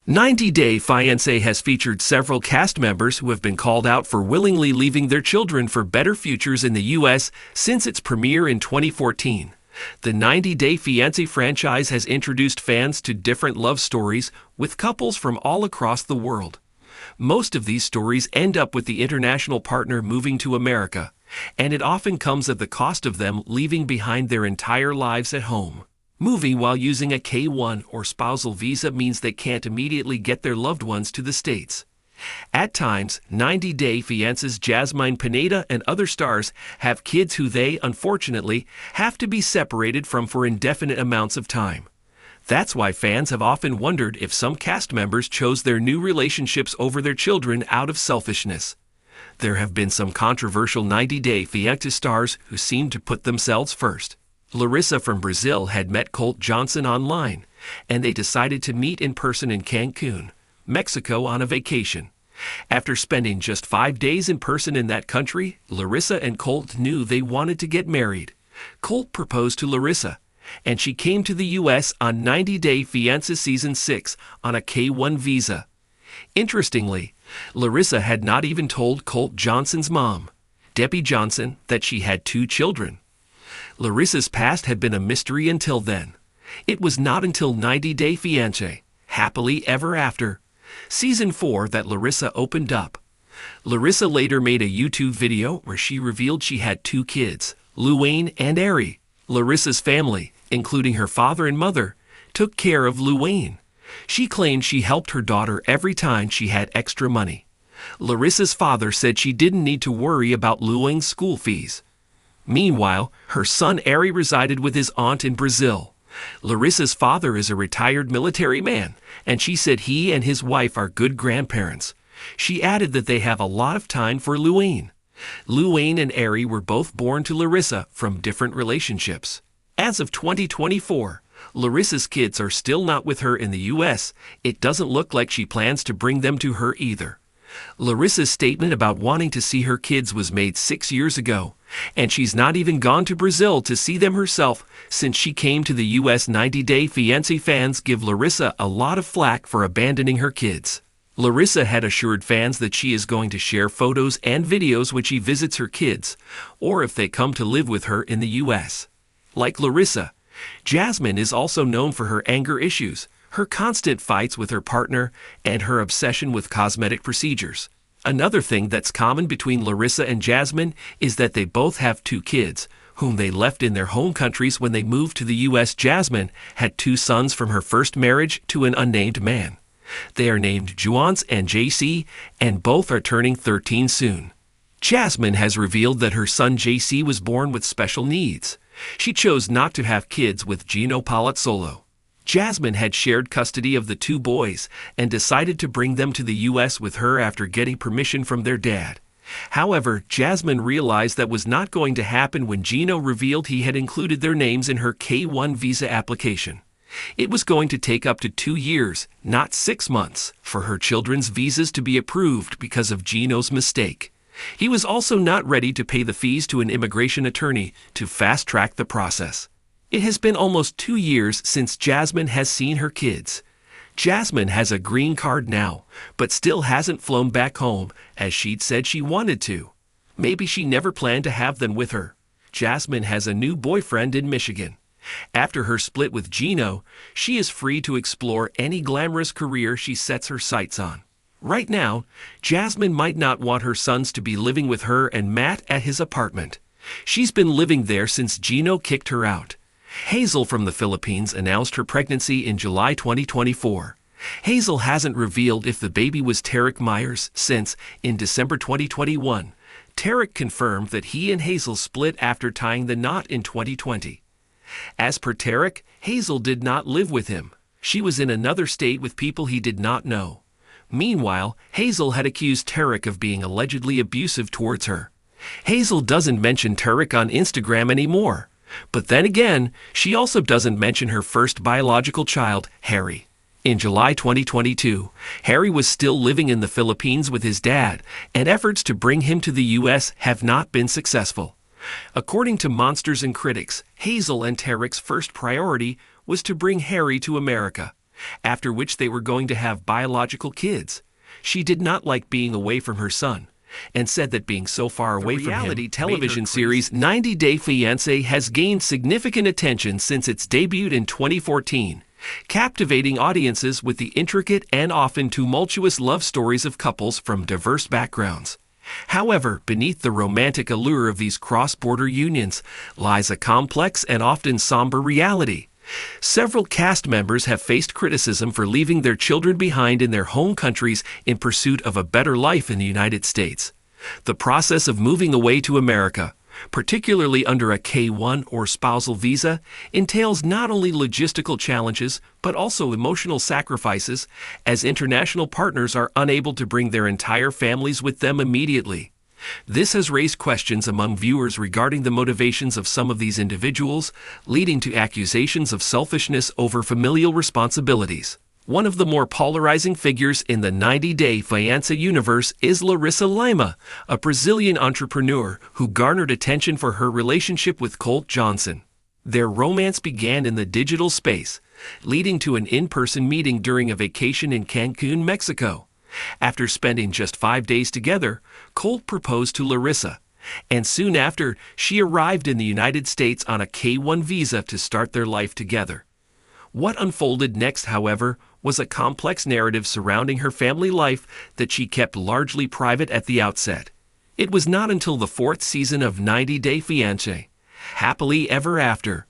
90-Day Fiancé has featured several cast members who have been called out for willingly leaving their children for better futures in the U.S. since its premiere in 2014. The 90-Day Fiancé franchise has introduced fans to different love stories with couples from all across the world. Most of these stories end up with the international partner moving to America, and it often comes at the cost of them leaving behind their entire lives at home. Moving while using a K-1 or spousal visa means they can't immediately get their loved ones to the States. At times, 90-Day Fiancé's Jasmine Pineda and other stars have kids who they, unfortunately, have to be separated from for indefinite amounts of time. That's why fans have often wondered if some cast members chose their new relationships over their children out of selfishness. There have been some controversial 90-Day Fiancé stars who seem to put themselves first. Larissa from Brazil had met Colt Johnson online, and they decided to meet in person in Cancun, Mexico on a vacation. After spending just 5 days in person in that country, Larissa and Colt knew they wanted to get married. Colt proposed to Larissa, and she came to the U.S. on 90-Day Fiancé Season 6 on a K-1 visa. Interestingly, Larissa had not even told Colt Johnson's mom, Debbie Johnson, that she had 2 children. Larissa's past had been a mystery until then. It was not until 90-Day Fiancé, Happily Ever After, Season 4 that Larissa opened up. Larissa later made a YouTube video where she revealed she had 2 kids, Luane and Ari. Larissa's family, including her father and mother, took care of Luane. She claimed she helped her daughter every time she had extra money. Larissa's father said she didn't need to worry about Luane's school fees. Meanwhile, her son Ari resided with his aunt in Brazil. Larissa's father is a retired military man, and she said he and his wife are good grandparents. She added that they have a lot of time for Luane. Luane and Ari were both born to Larissa from different relationships. As of 2024, Larissa's kids are still not with her in the U.S. It doesn't look like she plans to bring them to her either. Larissa's statement about wanting to see her kids was made 6 years ago, and she's not even gone to Brazil to see them herself since she came to the U.S. 90-Day Fiancé fans give Larissa a lot of flack for abandoning her kids. Larissa had assured fans that she is going to share photos and videos when she visits her kids, or if they come to live with her in the U.S. Like Larissa, Jasmine is also known for her anger issues, her constant fights with her partner, and her obsession with cosmetic procedures. Another thing that's common between Larissa and Jasmine is that they both have 2 kids, whom they left in their home countries when they moved to the U.S. Jasmine had 2 sons from her first marriage to an unnamed man. They are named Juance and JC, and both are turning 13 soon. Jasmine has revealed that her son JC was born with special needs. She chose not to have kids with Gino Palazzolo. Jasmine had shared custody of the 2 boys and decided to bring them to the U.S. with her after getting permission from their dad. However, Jasmine realized that was not going to happen when Gino revealed he had included their names in her K-1 visa application. It was going to take up to 2 years, not 6 months, for her children's visas to be approved because of Gino's mistake. He was also not ready to pay the fees to an immigration attorney to fast-track the process. It has been almost 2 years since Jasmine has seen her kids. Jasmine has a green card now, but still hasn't flown back home as she'd said she wanted to. Maybe she never planned to have them with her. Jasmine has a new boyfriend in Michigan. After her split with Gino, she is free to explore any glamorous career she sets her sights on. Right now, Jasmine might not want her sons to be living with her and Matt at his apartment. She's been living there since Gino kicked her out. Hazel from the Philippines announced her pregnancy in July 2024. Hazel hasn't revealed if the baby was Tarek Myers since, in December 2021, Tarek confirmed that he and Hazel split after tying the knot in 2020. As per Tarek, Hazel did not live with him. She was in another state with people he did not know. Meanwhile, Hazel had accused Tarek of being allegedly abusive towards her. Hazel doesn't mention Tarek on Instagram anymore. But then again, she also doesn't mention her first biological child, Harry. In July 2022, Harry was still living in the Philippines with his dad, and efforts to bring him to the U.S. have not been successful. According to Monsters and Critics, Hazel and Tarek's first priority was to bring Harry to America. after which they were going to have biological kids. She did not like being away from her son, and said that being so far away from him. The reality television series 90 Day Fiancé has gained significant attention since its debut in 2014, captivating audiences with the intricate and often tumultuous love stories of couples from diverse backgrounds. However, beneath the romantic allure of these cross-border unions lies a complex and often somber reality. Several cast members have faced criticism for leaving their children behind in their home countries in pursuit of a better life in the United States. The process of moving away to America, particularly under a K-1 or spousal visa, entails not only logistical challenges but also emotional sacrifices, as international partners are unable to bring their entire families with them immediately. This has raised questions among viewers regarding the motivations of some of these individuals, leading to accusations of selfishness over familial responsibilities. One of the more polarizing figures in the 90 Day Fiancé universe is Larissa Lima, a Brazilian entrepreneur who garnered attention for her relationship with Colt Johnson. Their romance began in the digital space, leading to an in-person meeting during a vacation in Cancun, Mexico. After spending just 5 days together, Colt proposed to Larissa, and soon after, she arrived in the United States on a K-1 visa to start their life together. What unfolded next, however, was a complex narrative surrounding her family life that she kept largely private at the outset. It was not until the 4th season of 90 Day Fiancé, Happily Ever After,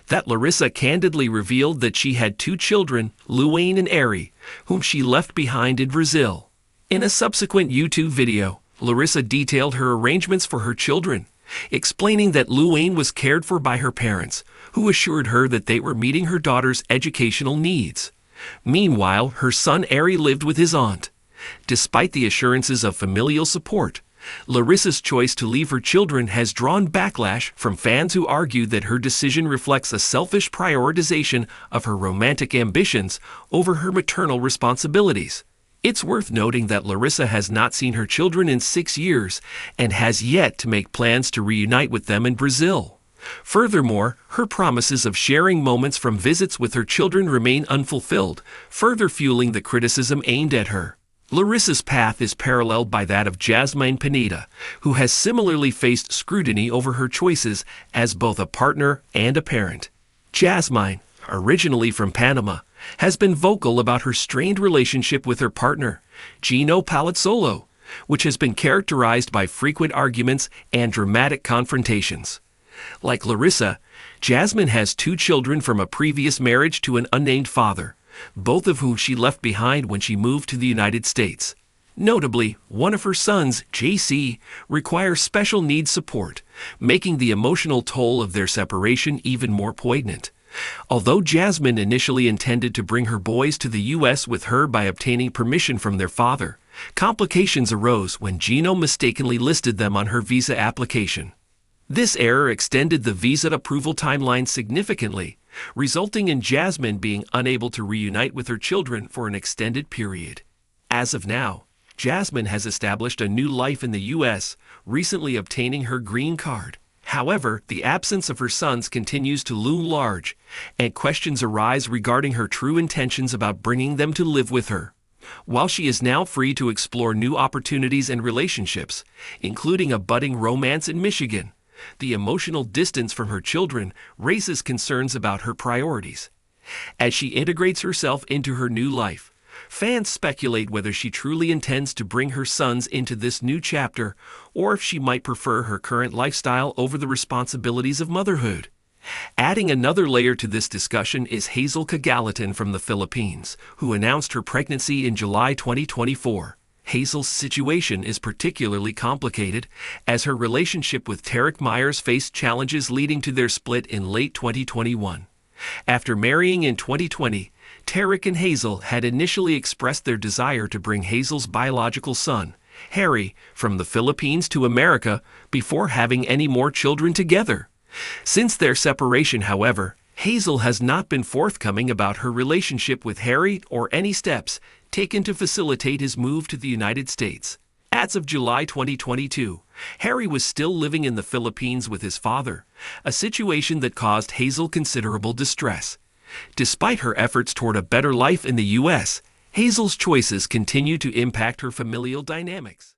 that Larissa candidly revealed that she had 2 children, Luane and Ari, whom she left behind in Brazil. In a subsequent YouTube video, Larissa detailed her arrangements for her children, explaining that Luane was cared for by her parents, who assured her that they were meeting her daughter's educational needs. Meanwhile, her son Ari lived with his aunt. Despite the assurances of familial support, Larissa's choice to leave her children has drawn backlash from fans who argue that her decision reflects a selfish prioritization of her romantic ambitions over her maternal responsibilities. It's worth noting that Larissa has not seen her children in 6 years and has yet to make plans to reunite with them in Brazil. Furthermore, her promises of sharing moments from visits with her children remain unfulfilled, further fueling the criticism aimed at her. Larissa's path is paralleled by that of Jasmine Pineda, who has similarly faced scrutiny over her choices as both a partner and a parent. Jasmine, originally from Panama, has been vocal about her strained relationship with her partner, Gino Palazzolo, which has been characterized by frequent arguments and dramatic confrontations. Like Larissa, Jasmine has 2 children from a previous marriage to an unnamed father, both of whom she left behind when she moved to the United States. Notably, one of her sons, JC, requires special needs support, making the emotional toll of their separation even more poignant. Although Jasmine initially intended to bring her boys to the U.S. with her by obtaining permission from their father, complications arose when Gino mistakenly listed them on her visa application. This error extended the visa approval timeline significantly, resulting in Jasmine being unable to reunite with her children for an extended period. As of now, Jasmine has established a new life in the U.S., recently obtaining her green card. However, the absence of her sons continues to loom large, and questions arise regarding her true intentions about bringing them to live with her. While she is now free to explore new opportunities and relationships, including a budding romance in Michigan, the emotional distance from her children raises concerns about her priorities. As she integrates herself into her new life, fans speculate whether she truly intends to bring her sons into this new chapter or if she might prefer her current lifestyle over the responsibilities of motherhood. Adding another layer to this discussion is Hazel Kagalitan from the Philippines, who announced her pregnancy in July 2024. Hazel's situation is particularly complicated, as her relationship with Tarek Myers faced challenges leading to their split in late 2021. After marrying in 2020, Tarek and Hazel had initially expressed their desire to bring Hazel's biological son, Harry, from the Philippines to America before having any more children together. Since their separation, however, Hazel has not been forthcoming about her relationship with Harry or any steps taken to facilitate his move to the United States. As of July 2022, Harry was still living in the Philippines with his father, a situation that caused Hazel considerable distress. Despite her efforts toward a better life in the U.S., Hazel's choices continue to impact her familial dynamics.